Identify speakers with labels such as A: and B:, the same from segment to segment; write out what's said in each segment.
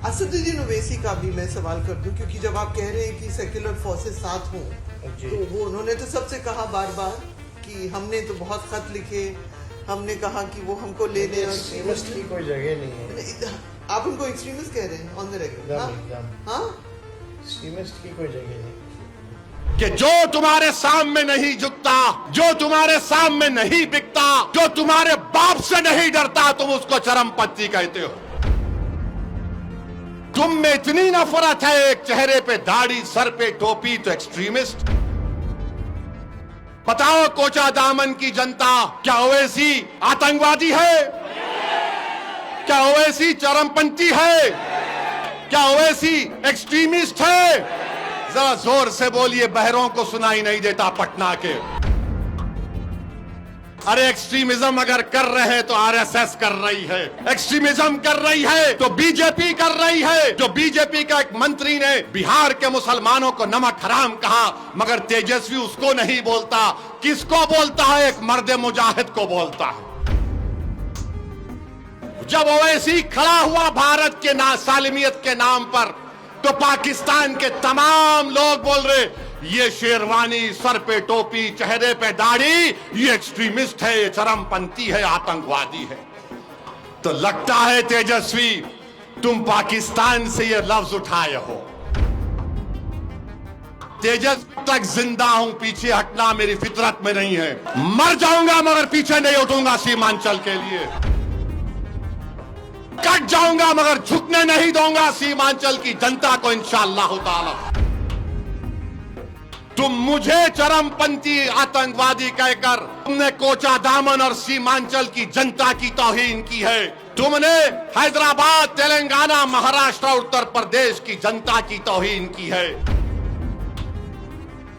A: असदुद्दीन ओवैसी का भी मैं सवाल कर दूं, क्योंकि जब आप कह रहे हैं कि सेक्युलर फोर्सेस साथ हों, तो वो उन्होंने तो सबसे कहा बार बार कि हमने तो बहुत खत लिखे, हमने कहा कि वो हमको ले लें।
B: एक्सट्रीमिस्ट की कोई जगह नहीं है।
A: आप उनको एक्सट्रीमिस्ट कह रहे हैं ऑन द रेकॉर्ड? हाँ,
B: एक्सट्रीमिस्ट की कोई जगह नहीं
C: कि जो तुम्हारे सामने नहीं झुकता, जो तुम्हारे सामने नहीं बिकता, जो तुम्हारे बाप से नहीं डरता, तुम उसको चरमपंथी कहते हो। तुम में इतनी नफरत है, एक चेहरे पे दाढ़ी, सर पे टोपी, तो एक्सट्रीमिस्ट। बताओ कोचा दामन की जनता, क्या ओवैसी आतंकवादी है? क्या ओवैसी चरमपंथी है? क्या ओवैसी एक्सट्रीमिस्ट है? जरा जोर से बोलिए, बहरों को सुनाई नहीं देता पटना के। अरे एक्सट्रीमिज्म अगर कर रहे हैं तो आरएसएस कर रही है, एक्सट्रीमिज्म कर रही है तो बीजेपी कर रही है। जो बीजेपी का एक मंत्री ने बिहार के मुसलमानों को नमक हराम कहा, मगर तेजस्वी उसको नहीं बोलता। किसको बोलता है? एक मर्द मुजाहिद को बोलता है। जब ओवैसी खड़ा हुआ भारत के सालिमियत के नाम पर, तो पाकिस्तान के तमाम लोग बोल रहे ये शेरवानी, सर पे टोपी, चेहरे पे दाढ़ी, ये एक्सट्रीमिस्ट है, ये चरमपंथी है, आतंकवादी है। तो लगता है तेजस्वी तुम पाकिस्तान से ये लफ्ज उठाए हो। तेजस्वी तक जिंदा हूं, पीछे हटना मेरी फितरत में नहीं है। मर जाऊंगा मगर पीछे नहीं उठूंगा सीमांचल के लिए। कट जाऊंगा मगर झुकने नहीं दूंगा सीमांचल की जनता को, इंशाअल्लाह ताला। तुम मुझे चरमपंथी आतंकवादी कहकर तुमने कोचा दामन और सीमांचल की जनता की तौहीन की है। तुमने हैदराबाद, तेलंगाना, महाराष्ट्र, उत्तर प्रदेश की जनता की तौहीन की है।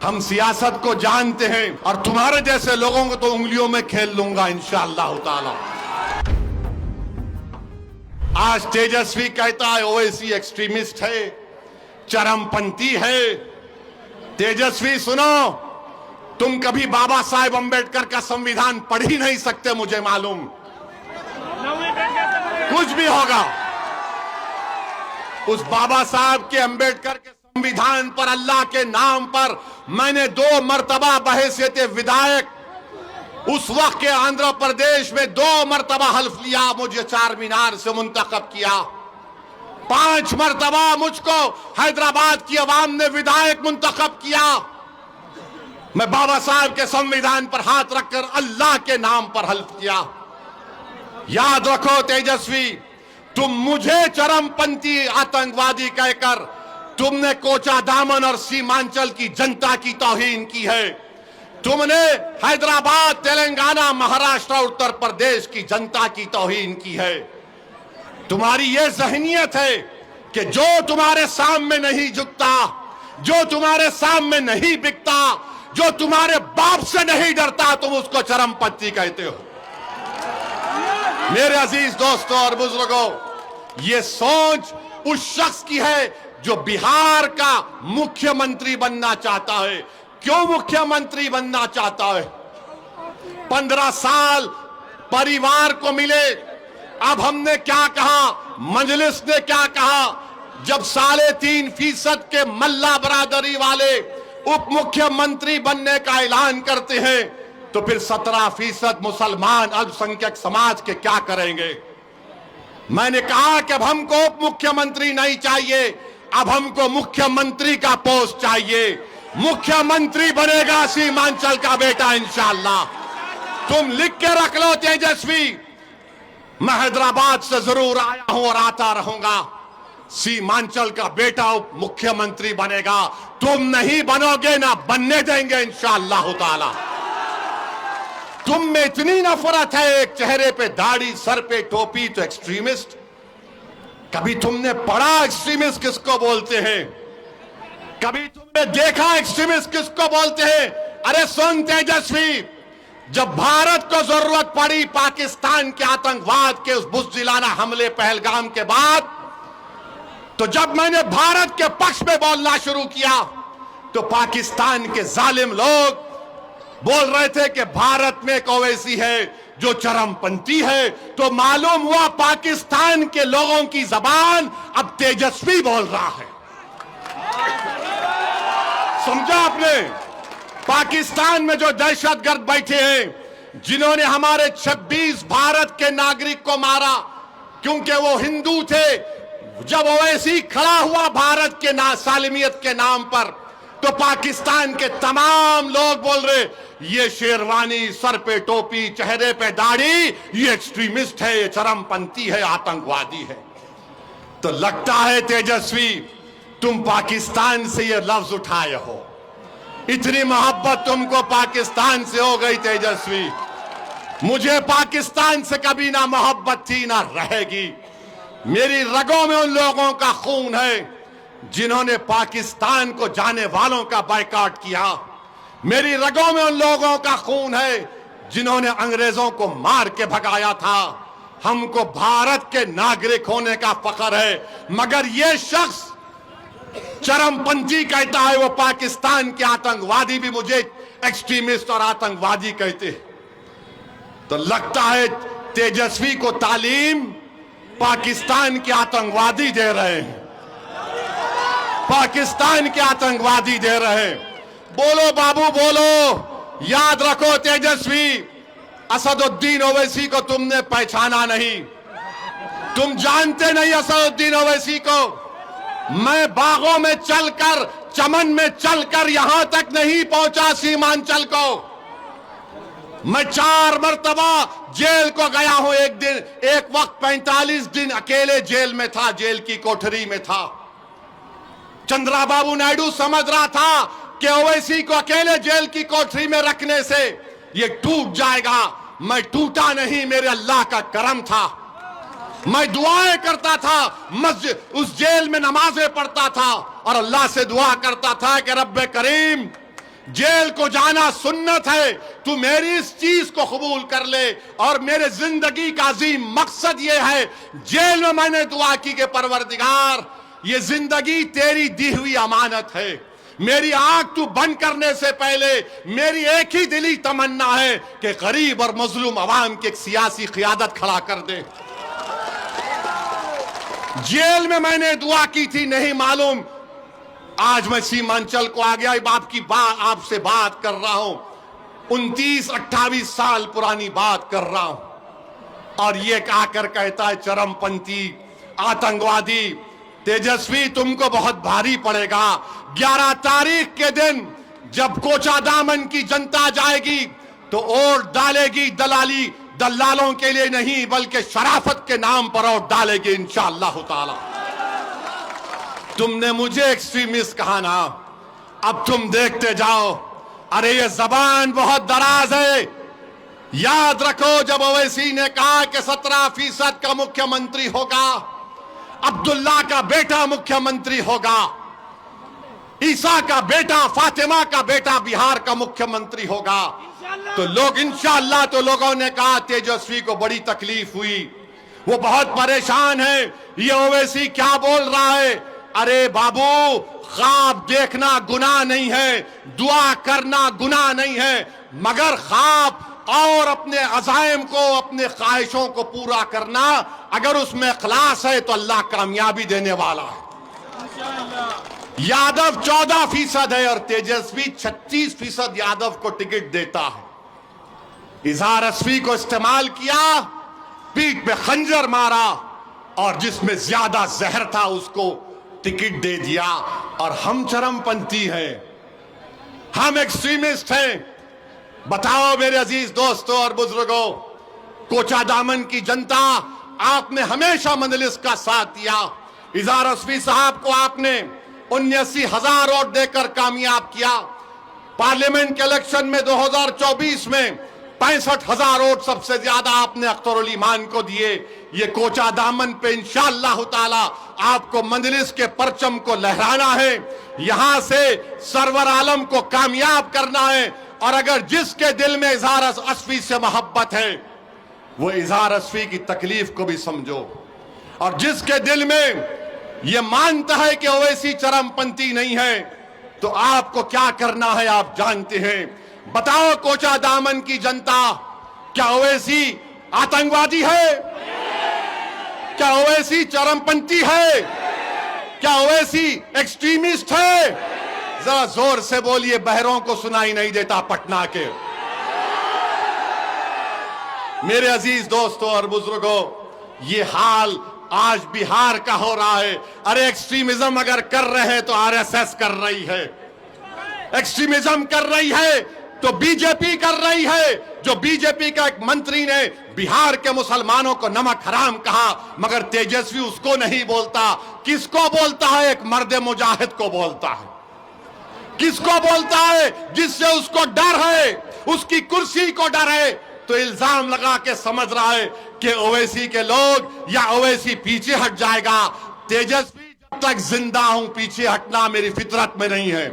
C: हम सियासत को जानते हैं और तुम्हारे जैसे लोगों को तो उंगलियों में खेल लूंगा इंशाअल्लाह ताला। आज तेजस्वी कहता है ओवैसी एक्सट्रीमिस्ट है, चरमपंथी है। तेजस्वी सुनो, तुम कभी बाबा साहेब अंबेडकर का संविधान पढ़ ही नहीं सकते, मुझे मालूम। कुछ भी होगा, उस बाबा साहब के अंबेडकर के संविधान पर, अल्लाह के नाम पर मैंने 2 मरतबा बहैसियत विधायक उस वक्त के आंध्र प्रदेश में 2 मरतबा हल्फ लिया, मुझे चार मीनार से मुंतखब किया। 5 मरतबा मुझको हैदराबाद की आवाम ने विधायक मुंतखब किया। मैं बाबा साहब के संविधान पर हाथ रखकर अल्लाह के नाम पर हल्फ किया। याद रखो तेजस्वी, तुम मुझे चरमपंथी आतंकवादी कहकर तुमने कोचा दामन और सीमांचल की जनता की तौहीन की है। तुमने हैदराबाद, तेलंगाना, महाराष्ट्र, उत्तर प्रदेश की जनता की तौहीन की है। तुम्हारी यह ज़हनियत है कि जो तुम्हारे सामने नहीं झुकता, जो तुम्हारे सामने नहीं बिकता, जो तुम्हारे बाप से नहीं डरता, तुम उसको चरमपंथी कहते हो। मेरे अजीज दोस्तों और बुजुर्गों, ये सोच उस शख्स की है जो बिहार का मुख्यमंत्री बनना चाहता है। क्यों मुख्यमंत्री बनना चाहता है? 15 साल परिवार को मिले। अब हमने क्या कहा, मजलिस ने क्या कहा, जब 3.5% के मल्ला बरादरी वाले उप मुख्यमंत्री बनने का ऐलान करते हैं, तो फिर 17% मुसलमान अल्पसंख्यक समाज के क्या करेंगे? मैंने कहा कि अब हमको उप मुख्यमंत्री नहीं चाहिए, अब हमको मुख्यमंत्री का पोस्ट चाहिए। मुख्यमंत्री बनेगा सीमांचल का बेटा इंशाअल्लाह। तुम लिख के रख लो तेजस्वी, मैं हैदराबाद से जरूर आया हूं और आता रहूंगा। सीमांचल का बेटा उप मुख्यमंत्री बनेगा। तुम नहीं बनोगे, ना बनने देंगे इंशाअल्लाह ताला। तुम में इतनी नफरत है, एक चेहरे पे दाढ़ी, सर पे टोपी, तो एक्सट्रीमिस्ट। कभी तुमने पढ़ा एक्सट्रीमिस्ट किसको बोलते हैं? कभी तुमने देखा एक्सट्रीमिस्ट किसको बोलते हैं? अरे सुन तेजस्वी, जब भारत को जरूरत पड़ी पाकिस्तान के आतंकवाद के उस बुज़दिलाना हमले पहलगाम के बाद, तो जब मैंने भारत के पक्ष में बोलना शुरू किया, तो पाकिस्तान के जालिम लोग बोल रहे थे कि भारत में एक ओवैसी है जो चरमपंथी है, तो मालूम हुआ पाकिस्तान के लोगों की जबान अब तेजस्वी बोल रहा है। समझा आपने? पाकिस्तान में जो दहशतगर्द बैठे हैं, जिन्होंने हमारे 26 भारत के नागरिक को मारा क्योंकि वो हिंदू थे, जब ओवैसी खड़ा हुआ भारत के सालिमियत के नाम पर, तो पाकिस्तान के तमाम लोग बोल रहे ये शेरवानी, सर पे टोपी, चेहरे पे दाढ़ी, ये एक्सट्रीमिस्ट है, ये चरमपंथी है, आतंकवादी है। तो लगता है तेजस्वी तुम पाकिस्तान से ये लफ्ज उठाए हो, इतनी मोहब्बत तुमको पाकिस्तान से हो गई तेजस्वी। मुझे पाकिस्तान से कभी ना मोहब्बत थी ना रहेगी। मेरी रगों में उन लोगों का खून है जिन्होंने पाकिस्तान को जाने वालों का बायकॉट किया। मेरी रगों में उन लोगों का खून है जिन्होंने अंग्रेजों को मार के भगाया था। हमको भारत के नागरिक होने का फख्र है, मगर ये शख्स चरमपंथी कहता है, वो पाकिस्तान के आतंकवादी भी मुझे एक्सट्रीमिस्ट और आतंकवादी कहते। तो लगता है तेजस्वी को तालीम पाकिस्तान के आतंकवादी दे रहे हैं, पाकिस्तान के आतंकवादी दे रहे हैं। बोलो बाबू बोलो, याद रखो तेजस्वी, असदुद्दीन ओवैसी को तुमने पहचाना नहीं, तुम जानते नहीं असदुद्दीन ओवैसी को। मैं बागों में चलकर, चमन में चलकर यहां तक नहीं पहुंचा सीमांचल को। मैं 4 मरतबा जेल को गया हूं। एक दिन, एक वक्त 45 दिन अकेले जेल में था, जेल की कोठरी में था। चंद्राबाबू नायडू समझ रहा था कि ओवैसी को अकेले जेल की कोठरी में रखने से ये टूट जाएगा। मैं टूटा नहीं, मेरे अल्लाह का करम था। मैं दुआएं करता था, मस्जिद, उस जेल में नमाजें पढ़ता था और अल्लाह से दुआ करता था कि रब्बे करीम, जेल को जाना सुन्नत है, तू मेरी इस चीज को कबूल कर ले। और मेरे जिंदगी का अजीम मकसद ये है, जेल में मैंने दुआ की कि परवरदिगार, ये जिंदगी तेरी दी हुई अमानत है। मेरी आंख तू बंद करने से पहले मेरी एक ही दिली तमन्ना है कि गरीब और मजलूम अवाम की एक सियासी क़ियादत खड़ा कर दे। जेल में मैंने दुआ की थी, नहीं मालूम आज मैं सीमांचल को आ गया। आपसे बात कर रहा हूं, 29-28 साल पुरानी बात कर रहा हूं। और ये आकर कहता है चरमपंथी, आतंकवादी। तेजस्वी तुमको बहुत भारी पड़ेगा। 11 तारीख के दिन जब कोचादामन की जनता जाएगी तो वोट डालेगी दलालों के लिए नहीं, बल्कि शराफत के नाम पर वोट डालेगी इंशाअल्लाह ताला। तुमने मुझे एक्सट्रीमिस्ट कहा ना, अब तुम देखते जाओ। अरे ये जबान बहुत दराज है। याद रखो, जब ओवैसी ने कहा कि 17% का मुख्यमंत्री होगा, अब्दुल्ला का बेटा मुख्यमंत्री होगा, ईसा का बेटा, फातिमा का बेटा बिहार का मुख्यमंत्री होगा, तो लोग इंशाअल्लाह, तो लोगों ने कहा तेजस्वी को बड़ी तकलीफ हुई, वो बहुत परेशान है, ये ओवैसी क्या बोल रहा है। अरे बाबू, ख्वाब देखना गुनाह नहीं है, दुआ करना गुनाह नहीं है, मगर ख्वाब और अपने अज़ाइम को, अपने ख्वाहिशों को पूरा करना, अगर उसमें इखलास है तो अल्लाह कामयाबी देने वाला है। यादव 14% है और तेजस्वी 36% यादव को टिकट देता है। इजहार अस्वी को इस्तेमाल किया, पीठ पे खंजर मारा और जिसमें ज्यादा जहर था उसको टिकट दे दिया। और हम चरमपंथी हैं, हम एक्सट्रीमिस्ट हैं। बताओ मेरे अजीज दोस्तों और बुजुर्गों, कोचादामन की जनता, आपने हमेशा मजलिस का साथ दिया। इजहार अस्वी साहब को आपने 79,000 वोट देकर कामयाब किया। पार्लियामेंट के इलेक्शन में 2024 में 65,000 वोट सबसे ज्यादा आपने अख्तर उल ईमान को दिए। ये कोचादामन पे इंशाअल्लाह ताला आपको मजलिस के परचम को लहराना है, यहां से सरवर आलम को कामयाब करना है। और अगर जिसके दिल में इजहार अस्वी से मोहब्बत है, वो इजहार अस्वी की तकलीफ को भी समझो। और जिसके दिल में ये मानता है कि ओवैसी चरमपंथी नहीं है, तो आपको क्या करना है आप जानते हैं। बताओ कोचादामन की जनता, क्या ओवैसी आतंकवादी है? क्या ओवैसी चरमपंथी है? क्या ओवैसी एक्सट्रीमिस्ट है? जरा जोर से बोलिए, बहरों को सुनाई नहीं देता पटना के। मेरे अजीज दोस्तों और बुजुर्गों, ये हाल आज बिहार का हो रहा है। अरे एक्सट्रीमिज्म अगर कर रहे हैं तो आरएसएस कर रही है, एक्सट्रीमिज्म कर रही है तो बीजेपी कर रही है। जो बीजेपी का एक मंत्री ने बिहार के मुसलमानों को नमक हराम कहा, मगर तेजस्वी उसको नहीं बोलता। किसको बोलता है? एक मर्द मुजाहिद को बोलता है। किसको बोलता है? जिससे उसको डर है, उसकी कुर्सी को डर है। तो इल्जाम लगा के समझ रहा है कि ओवैसी के लोग या ओवैसी पीछे हट जाएगा। तेजस्वी जब तक जिंदा हूं, पीछे हटना मेरी फितरत में नहीं है।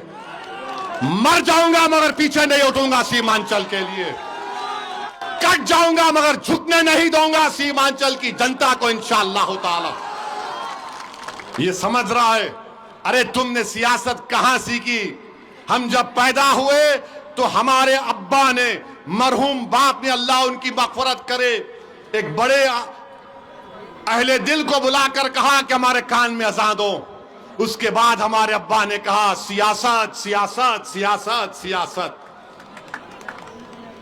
C: मर जाऊंगा मगर पीछे नहीं उठूंगा सीमांचल के लिए। कट जाऊंगा मगर झुकने नहीं दूंगा सीमांचल की जनता को इंशाअल्लाह ताला। ये समझ रहा है। अरे तुमने सियासत कहां सीखी? हम जब पैदा हुए तो हमारे अब्बा ने, मरहूम बाप ने, अल्लाह उनकी मगफरत करे, एक बड़े अहले दिल को बुलाकर कहा कि हमारे कान में अज़ान दो। उसके बाद हमारे अब्बा ने कहा सियासत सियासत सियासत सियासत।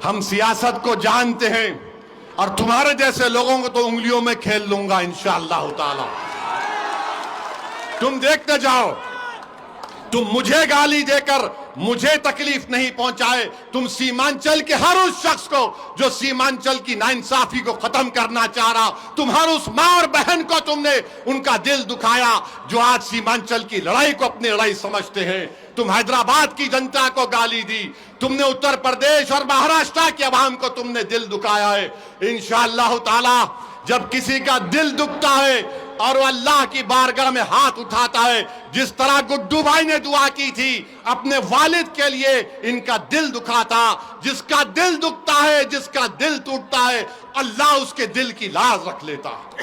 C: हम सियासत को जानते हैं और तुम्हारे जैसे लोगों को तो उंगलियों में खेल लूंगा इंशाअल्लाह ताला। तुम देखते जाओ, तुम मुझे गाली देकर मुझे तकलीफ नहीं पहुंचाए। तुम सीमांचल के हर उस शख्स को जो सीमांचल की नाइंसाफी को खत्म करना चाह रहा, तुम हर उस मां और बहन को तुमने उनका दिल दुखाया जो आज सीमांचल की लड़ाई को अपनी लड़ाई समझते हैं। तुम हैदराबाद की जनता को गाली दी, तुमने उत्तर प्रदेश और महाराष्ट्र की आवाम को तुमने दिल दुखाया है। इंशाअल्लाह ताला जब किसी का दिल दुखता है और वो अल्लाह की बारगाह में हाथ उठाता है, जिस तरह गुड्डू भाई ने दुआ की थी अपने वालिद के लिए, इनका दिल दुखा था। जिसका दिल दुखता है, जिसका दिल टूटता है, अल्लाह उसके दिल की लाज रख लेता है।